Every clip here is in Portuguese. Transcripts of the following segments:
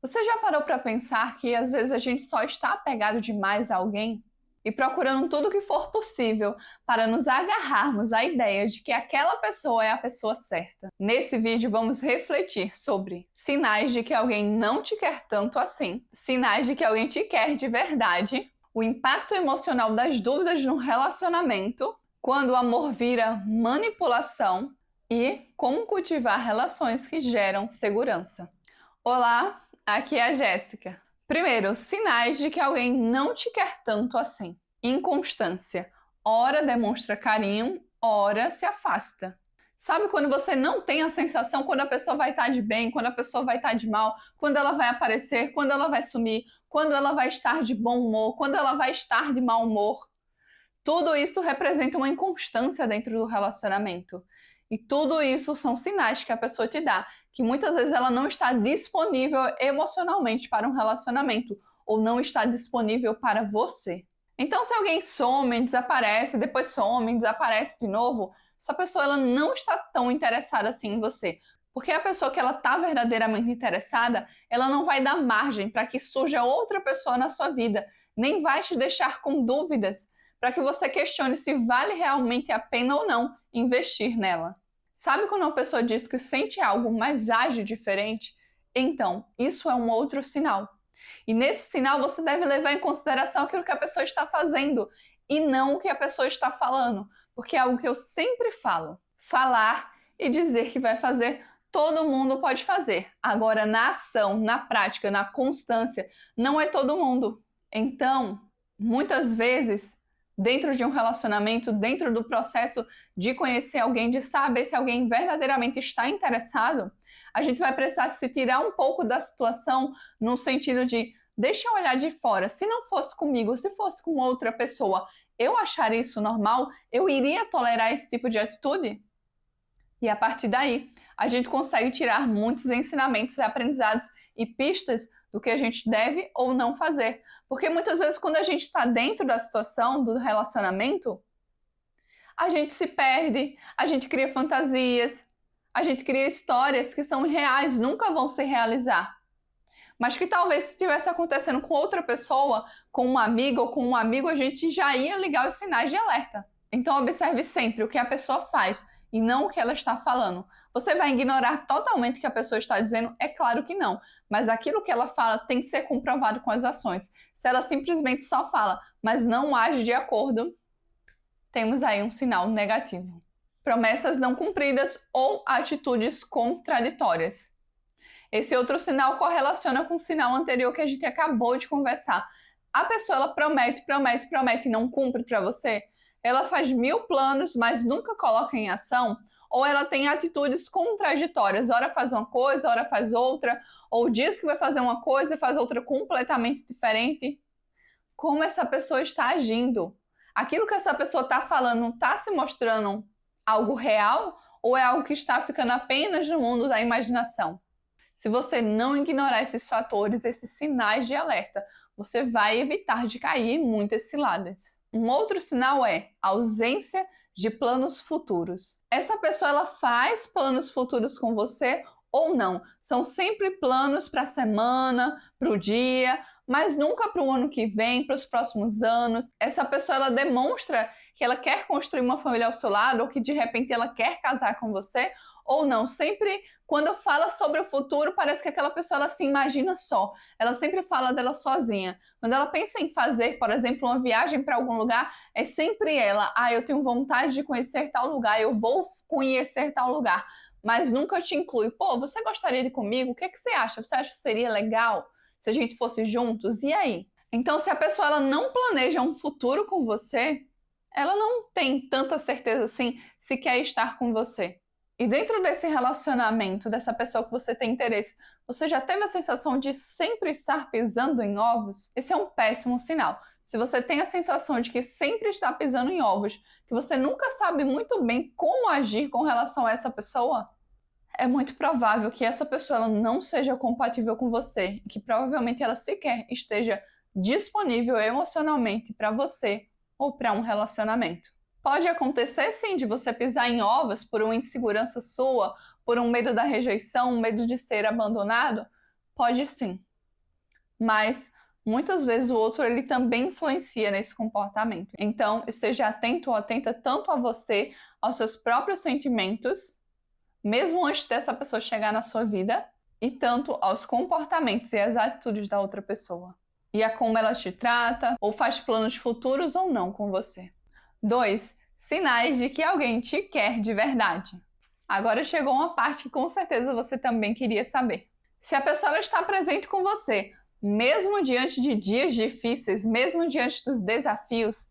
Você já parou para pensar que às vezes a gente só está apegado demais a alguém e procurando tudo que for possível para nos agarrarmos à ideia de que aquela pessoa é a pessoa certa? Nesse vídeo vamos refletir sobre sinais de que alguém não te quer tanto assim, sinais de que alguém te quer de verdade, o impacto emocional das dúvidas no relacionamento, quando o amor vira manipulação e como cultivar relações que geram segurança. Olá, aqui é a Jéssica. Primeiro, sinais de que alguém não te quer tanto assim. Inconstância. Ora demonstra carinho, ora se afasta. Sabe quando você não tem a sensação quando a pessoa vai estar de bem, quando a pessoa vai estar de mal, quando ela vai aparecer, quando ela vai sumir, quando ela vai estar de bom humor, quando ela vai estar de mau humor? Tudo isso representa uma inconstância dentro do relacionamento. E tudo isso são sinais que a pessoa te dá, que muitas vezes ela não está disponível emocionalmente para um relacionamento, ou não está disponível para você. Então, se alguém some, desaparece, depois some, desaparece de novo, essa pessoa ela não está tão interessada assim em você. Porque a pessoa que ela está verdadeiramente interessada, ela não vai dar margem para que surja outra pessoa na sua vida, nem vai te deixar com dúvidas para que você questione se vale realmente a pena ou não investir nela. Sabe quando uma pessoa diz que sente algo, mas age diferente? Então, isso é um outro sinal. E nesse sinal você deve levar em consideração aquilo que a pessoa está fazendo e não o que a pessoa está falando, porque é algo que eu sempre falo. Falar e dizer que vai fazer, todo mundo pode fazer. Agora, na ação, na prática, na constância, não é todo mundo. Então, muitas vezes, dentro de um relacionamento, dentro do processo de conhecer alguém, de saber se alguém verdadeiramente está interessado, a gente vai precisar se tirar um pouco da situação no sentido de deixa eu olhar de fora. Se não fosse comigo, se fosse com outra pessoa, eu acharia isso normal? Eu iria tolerar esse tipo de atitude? E a partir daí, a gente consegue tirar muitos ensinamentos, aprendizados e pistas do que a gente deve ou não fazer. Porque muitas vezes, quando a gente está dentro da situação, do relacionamento, a gente se perde, a gente cria fantasias, a gente cria histórias que são reais, nunca vão se realizar. Mas que talvez se estivesse acontecendo com outra pessoa, com uma amiga ou com um amigo, a gente já ia ligar os sinais de alerta. Então observe sempre o que a pessoa faz e não o que ela está falando. Você vai ignorar totalmente o que a pessoa está dizendo? É claro que não. Mas aquilo que ela fala tem que ser comprovado com as ações. Se ela simplesmente só fala, mas não age de acordo, temos aí um sinal negativo. Promessas não cumpridas ou atitudes contraditórias. Esse outro sinal correlaciona com o sinal anterior que a gente acabou de conversar. A pessoa ela promete e não cumpre para você. Ela faz 1000 planos, mas nunca coloca em ação. Ou ela tem atitudes contraditórias. Ora faz uma coisa, ora faz outra. Ou diz que vai fazer uma coisa e faz outra completamente diferente. Como essa pessoa está agindo? Aquilo que essa pessoa está falando está se mostrando algo real? Ou é algo que está ficando apenas no mundo da imaginação? Se você não ignorar esses fatores, esses sinais de alerta, você vai evitar de cair em muitas ciladas. Um outro sinal é a ausência de planos futuros. Essa pessoa ela faz planos futuros com você ou não? São sempre planos para a semana, para o dia, mas nunca para o ano que vem, para os próximos anos. Essa pessoa ela demonstra que ela quer construir uma família ao seu lado ou que de repente ela quer casar com você ou não. Sempre quando fala sobre o futuro, parece que aquela pessoa ela se imagina só. Ela sempre fala dela sozinha. Quando ela pensa em fazer, por exemplo, uma viagem para algum lugar, é sempre ela. Eu tenho vontade de conhecer tal lugar, eu vou conhecer tal lugar. Mas nunca te inclui. Pô, você gostaria de ir comigo? O que é que você acha? Você acha que seria legal se a gente fosse juntos? E aí? Então, se a pessoa ela não planeja um futuro com você, ela não tem tanta certeza assim se quer estar com você. E dentro desse relacionamento, dessa pessoa que você tem interesse, você já teve a sensação de sempre estar pisando em ovos? Esse é um péssimo sinal. Se você tem a sensação de que sempre está pisando em ovos, que você nunca sabe muito bem como agir com relação a essa pessoa, é muito provável que essa pessoa ela não seja compatível com você, que provavelmente ela sequer esteja disponível emocionalmente para você ou para um relacionamento. Pode acontecer sim de você pisar em ovos por uma insegurança sua, por um medo da rejeição, um medo de ser abandonado? Pode sim. mas muitas vezes o outro ele também influencia nesse comportamento. Então, esteja atento ou atenta tanto a você, aos seus próprios sentimentos, mesmo antes dessa pessoa chegar na sua vida, e tanto aos comportamentos e às atitudes da outra pessoa. E a como ela te trata, ou faz planos futuros ou não com você. 2. Sinais de que alguém te quer de verdade. Agora chegou uma parte que com certeza você também queria saber. Se a pessoa está presente com você, mesmo diante de dias difíceis, mesmo diante dos desafios,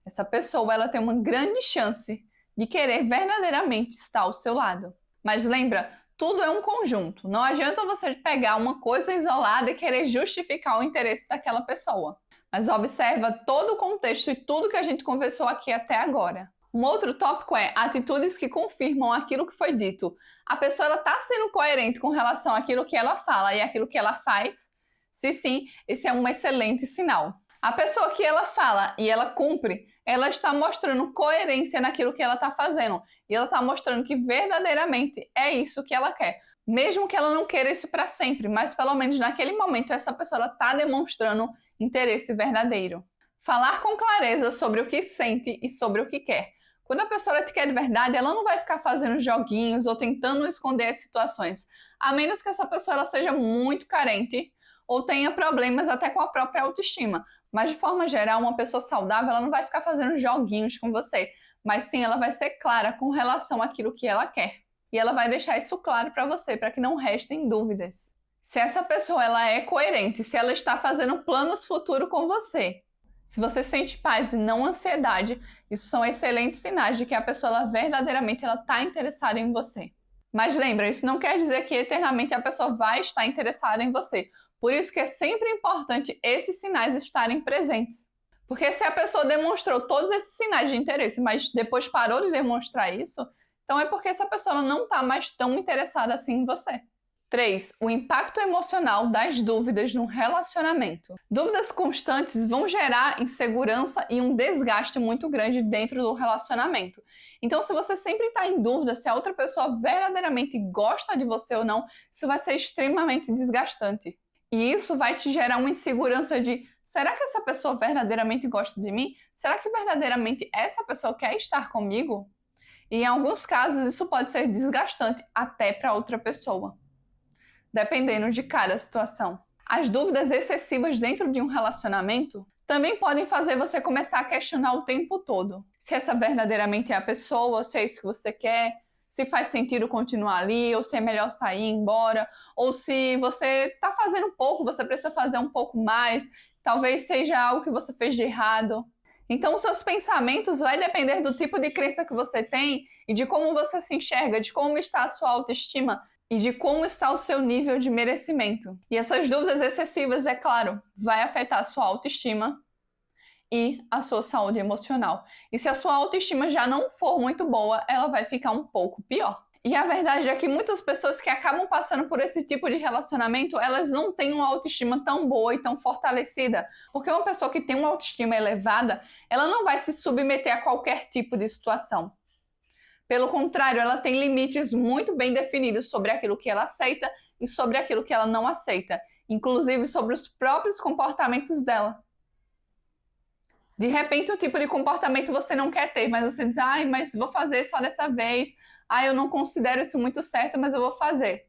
essa pessoa ela tem uma grande chance de querer verdadeiramente estar ao seu lado. Mas lembra, tudo é um conjunto. Não adianta você pegar uma coisa isolada e querer justificar o interesse daquela pessoa. Mas observa todo o contexto e tudo que a gente conversou aqui até agora. Um outro tópico é atitudes que confirmam aquilo que foi dito. A pessoa está sendo coerente com relação àquilo que ela fala e àquilo que ela faz? Se sim, esse é um excelente sinal. A pessoa que ela fala e ela cumpre, ela está mostrando coerência naquilo que ela está fazendo. E ela está mostrando que verdadeiramente é isso que ela quer. Mesmo que ela não queira isso para sempre, mas pelo menos naquele momento essa pessoa está demonstrando interesse verdadeiro. Falar com clareza sobre o que sente e sobre o que quer. Quando a pessoa te quer de verdade, ela não vai ficar fazendo joguinhos ou tentando esconder as situações. A menos que essa pessoa ela seja muito carente ou tenha problemas até com a própria autoestima. Mas de forma geral, uma pessoa saudável ela não vai ficar fazendo joguinhos com você. Mas sim, ela vai ser clara com relação àquilo que ela quer. E ela vai deixar isso claro para você, para que não restem dúvidas. Se essa pessoa ela é coerente, se ela está fazendo planos futuros com você, se você sente paz e não ansiedade, isso são excelentes sinais de que a pessoa ela verdadeiramente está interessada em você. Mas lembra, isso não quer dizer que eternamente a pessoa vai estar interessada em você. Por isso que é sempre importante esses sinais estarem presentes. Porque se a pessoa demonstrou todos esses sinais de interesse, mas depois parou de demonstrar isso, então é porque essa pessoa não está mais tão interessada assim em você. 3. O impacto emocional das dúvidas no relacionamento. Dúvidas constantes vão gerar insegurança e um desgaste muito grande dentro do relacionamento. Então, se você sempre está em dúvida se a outra pessoa verdadeiramente gosta de você ou não, isso vai ser extremamente desgastante. E isso vai te gerar uma insegurança de: será que essa pessoa verdadeiramente gosta de mim? Será que verdadeiramente essa pessoa quer estar comigo? E em alguns casos, isso pode ser desgastante até para outra pessoa, dependendo de cada situação. As dúvidas excessivas dentro de um relacionamento também podem fazer você começar a questionar o tempo todo se essa verdadeiramente é a pessoa, se é isso que você quer, se faz sentido continuar ali, ou se é melhor sair, ir embora, ou se você está fazendo pouco, você precisa fazer um pouco mais, talvez seja algo que você fez de errado. Então, os seus pensamentos vai depender do tipo de crença que você tem e de como você se enxerga, de como está a sua autoestima e de como está o seu nível de merecimento. E essas dúvidas excessivas, é claro, vai afetar a sua autoestima e a sua saúde emocional. E se a sua autoestima já não for muito boa, ela vai ficar um pouco pior. E a verdade é que muitas pessoas que acabam passando por esse tipo de relacionamento, elas não têm uma autoestima tão boa e tão fortalecida. Porque uma pessoa que tem uma autoestima elevada, ela não vai se submeter a qualquer tipo de situação. Pelo contrário, ela tem limites muito bem definidos sobre aquilo que ela aceita e sobre aquilo que ela não aceita, inclusive sobre os próprios comportamentos dela. De repente, um tipo de comportamento você não quer ter, mas você diz: ai, mas vou fazer só dessa vez, ai, eu não considero isso muito certo, mas eu vou fazer.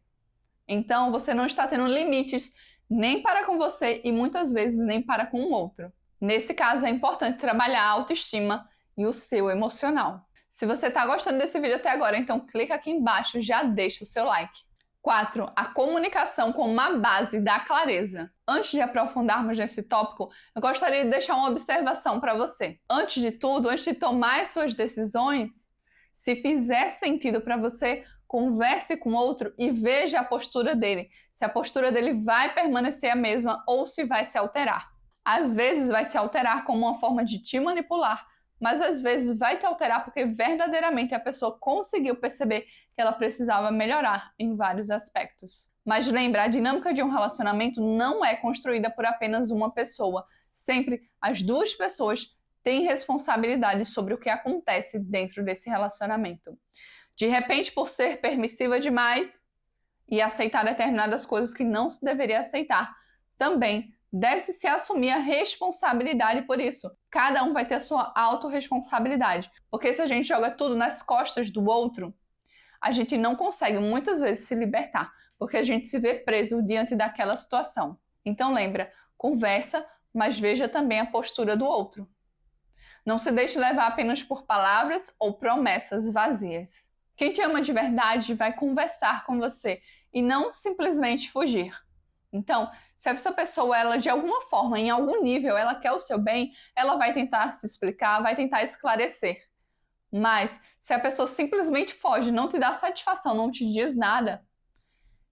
Então, você não está tendo limites nem para com você e muitas vezes nem para com o outro. Nesse caso, é importante trabalhar a autoestima e o seu emocional. Se você está gostando desse vídeo até agora, então clica aqui embaixo e já deixa o seu like. 4. A comunicação como uma base da clareza. Antes de aprofundarmos nesse tópico, eu gostaria de deixar uma observação para você. Antes de tudo, antes de tomar as suas decisões, se fizer sentido para você, converse com o outro e veja a postura dele. Se a postura dele vai permanecer a mesma ou se vai se alterar. Às vezes vai se alterar como uma forma de te manipular, mas às vezes vai te alterar porque verdadeiramente a pessoa conseguiu perceber que ela precisava melhorar em vários aspectos. Mas lembra, a dinâmica de um relacionamento não é construída por apenas uma pessoa. Sempre as duas pessoas têm responsabilidade sobre o que acontece dentro desse relacionamento. De repente, por ser permissiva demais e aceitar determinadas coisas que não se deveria aceitar, também deve-se se assumir a responsabilidade por isso. Cada um vai ter a sua autorresponsabilidade. Porque se a gente joga tudo nas costas do outro, a gente não consegue muitas vezes se libertar, porque a gente se vê preso diante daquela situação. Então lembra, conversa, mas veja também a postura do outro. Não se deixe levar apenas por palavras ou promessas vazias. Quem te ama de verdade vai conversar com você e não simplesmente fugir. Então, se essa pessoa, ela de alguma forma, em algum nível, ela quer o seu bem, ela vai tentar se explicar, vai tentar esclarecer. Mas, se a pessoa simplesmente foge, não te dá satisfação, não te diz nada,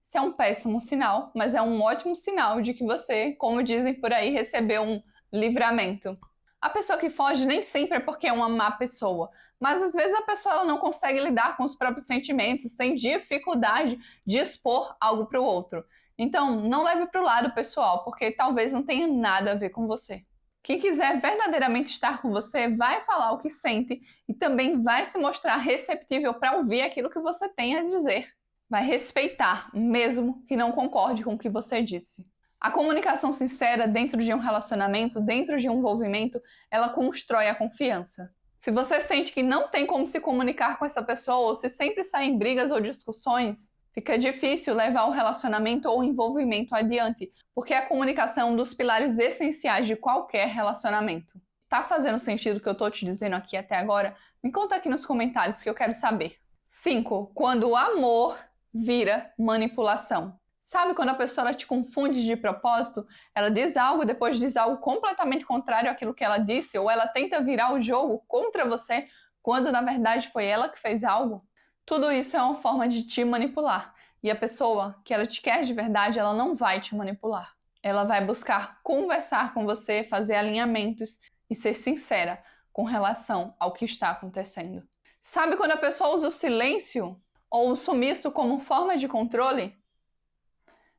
isso é um péssimo sinal, mas é um ótimo sinal de que você, como dizem por aí, recebeu um livramento. A pessoa que foge nem sempre é porque é uma má pessoa, mas às vezes a pessoa ela não consegue lidar com os próprios sentimentos, tem dificuldade de expor algo para o outro. Então, não leve para o lado pessoal, porque talvez não tenha nada a ver com você. Quem quiser verdadeiramente estar com você vai falar o que sente e também vai se mostrar receptível para ouvir aquilo que você tem a dizer. Vai respeitar, mesmo que não concorde com o que você disse. A comunicação sincera dentro de um relacionamento, dentro de um envolvimento, ela constrói a confiança. Se você sente que não tem como se comunicar com essa pessoa ou se sempre saem brigas ou discussões, fica difícil levar o relacionamento ou o envolvimento adiante, porque a comunicação é um dos pilares essenciais de qualquer relacionamento. Tá fazendo sentido o que eu tô te dizendo aqui até agora? Me conta aqui nos comentários que eu quero saber. 5. Quando o amor vira manipulação. Sabe quando a pessoa ela te confunde de propósito? Ela diz algo, depois diz algo completamente contrário àquilo que ela disse, ou ela tenta virar o jogo contra você, quando na verdade foi ela que fez algo? Tudo isso é uma forma de te manipular. E a pessoa que ela te quer de verdade, ela não vai te manipular. Ela vai buscar conversar com você, fazer alinhamentos e ser sincera com relação ao que está acontecendo. Sabe quando a pessoa usa o silêncio ou o sumiço como forma de controle?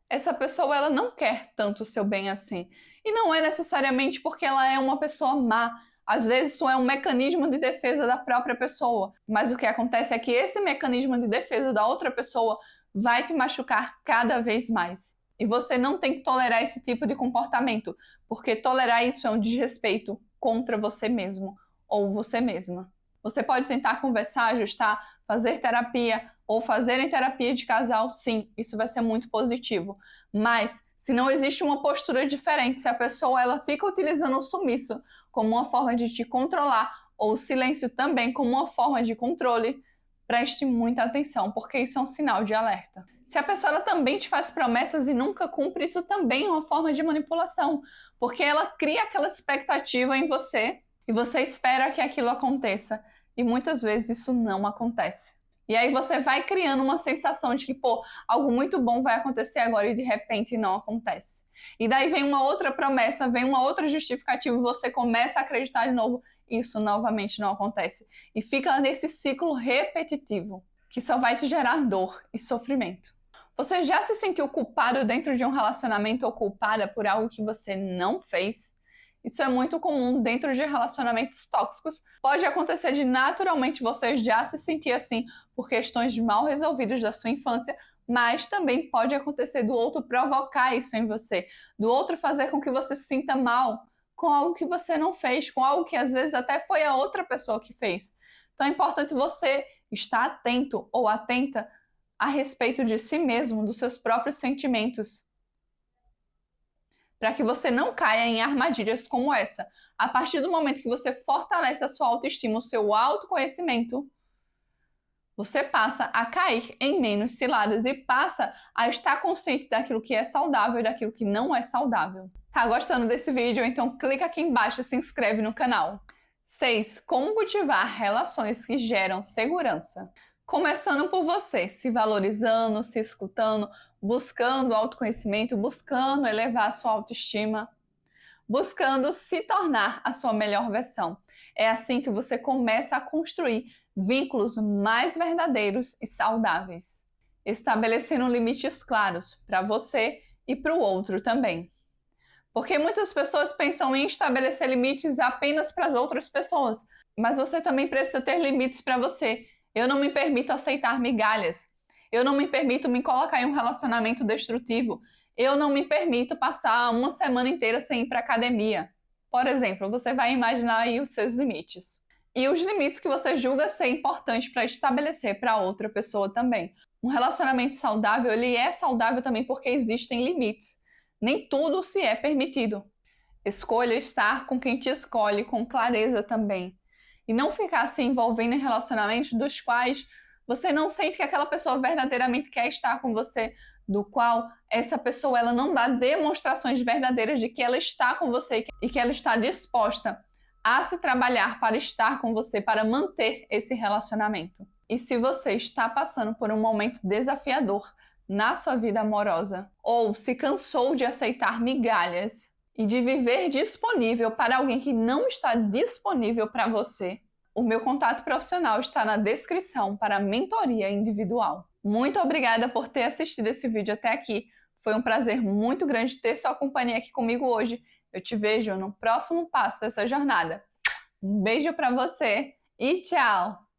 Essa pessoa ela não quer tanto o seu bem assim. E não é necessariamente porque ela é uma pessoa má. Às vezes isso é um mecanismo de defesa da própria pessoa. Mas o que acontece é que esse mecanismo de defesa da outra pessoa vai te machucar cada vez mais. E você não tem que tolerar esse tipo de comportamento, porque tolerar isso é um desrespeito contra você mesmo ou você mesma. Você pode tentar conversar, ajustar, fazer terapia ou fazerem terapia de casal, sim, isso vai ser muito positivo. Mas se não existe uma postura diferente, se a pessoa ela fica utilizando o sumiço como uma forma de te controlar ou o silêncio também como uma forma de controle, preste muita atenção, porque isso é um sinal de alerta. Se a pessoa ela também te faz promessas e nunca cumpre, isso também é uma forma de manipulação, porque ela cria aquela expectativa em você e você espera que aquilo aconteça. E muitas vezes isso não acontece. E aí você vai criando uma sensação de que, algo muito bom vai acontecer agora e de repente não acontece. E daí vem uma outra promessa, vem uma outra justificativa e você começa a acreditar de novo e isso novamente não acontece. E fica nesse ciclo repetitivo, que só vai te gerar dor e sofrimento. Você já se sentiu culpado dentro de um relacionamento ou culpada por algo que você não fez? Isso é muito comum dentro de relacionamentos tóxicos. Pode acontecer de naturalmente você já se sentir assim por questões mal resolvidas da sua infância, mas também pode acontecer do outro provocar isso em você, do outro fazer com que você se sinta mal com algo que você não fez, com algo que às vezes até foi a outra pessoa que fez. Então é importante você estar atento ou atenta a respeito de si mesmo, dos seus próprios sentimentos, para que você não caia em armadilhas como essa. A partir do momento que você fortalece a sua autoestima, o seu autoconhecimento, você passa a cair em menos ciladas e passa a estar consciente daquilo que é saudável e daquilo que não é saudável. Tá gostando desse vídeo? Então clica aqui embaixo e se inscreve no canal. 6. Como cultivar relações que geram segurança. Começando por você, se valorizando, se escutando, buscando autoconhecimento, buscando elevar a sua autoestima, buscando se tornar a sua melhor versão. É assim que você começa a construir vínculos mais verdadeiros e saudáveis, estabelecendo limites claros para você e para o outro também. Porque muitas pessoas pensam em estabelecer limites apenas para as outras pessoas, mas você também precisa ter limites para você. Eu não me permito aceitar migalhas. Eu não me permito me colocar em um relacionamento destrutivo. Eu não me permito passar uma semana inteira sem ir para academia. Por exemplo, você vai imaginar aí os seus limites. E os limites que você julga ser importante para estabelecer para outra pessoa também. Um relacionamento saudável, ele é saudável também porque existem limites. Nem tudo se é permitido. Escolha estar com quem te escolhe com clareza também. E não ficar se envolvendo em relacionamentos dos quais você não sente que aquela pessoa verdadeiramente quer estar com você, do qual essa pessoa ela não dá demonstrações verdadeiras de que ela está com você e que ela está disposta a se trabalhar para estar com você, para manter esse relacionamento. E se você está passando por um momento desafiador na sua vida amorosa, ou se cansou de aceitar migalhas e de viver disponível para alguém que não está disponível para você, o meu contato profissional está na descrição para mentoria individual. Muito obrigada por ter assistido esse vídeo até aqui. Foi um prazer muito grande ter sua companhia aqui comigo hoje. Eu te vejo no próximo passo dessa jornada. Um beijo para você e tchau!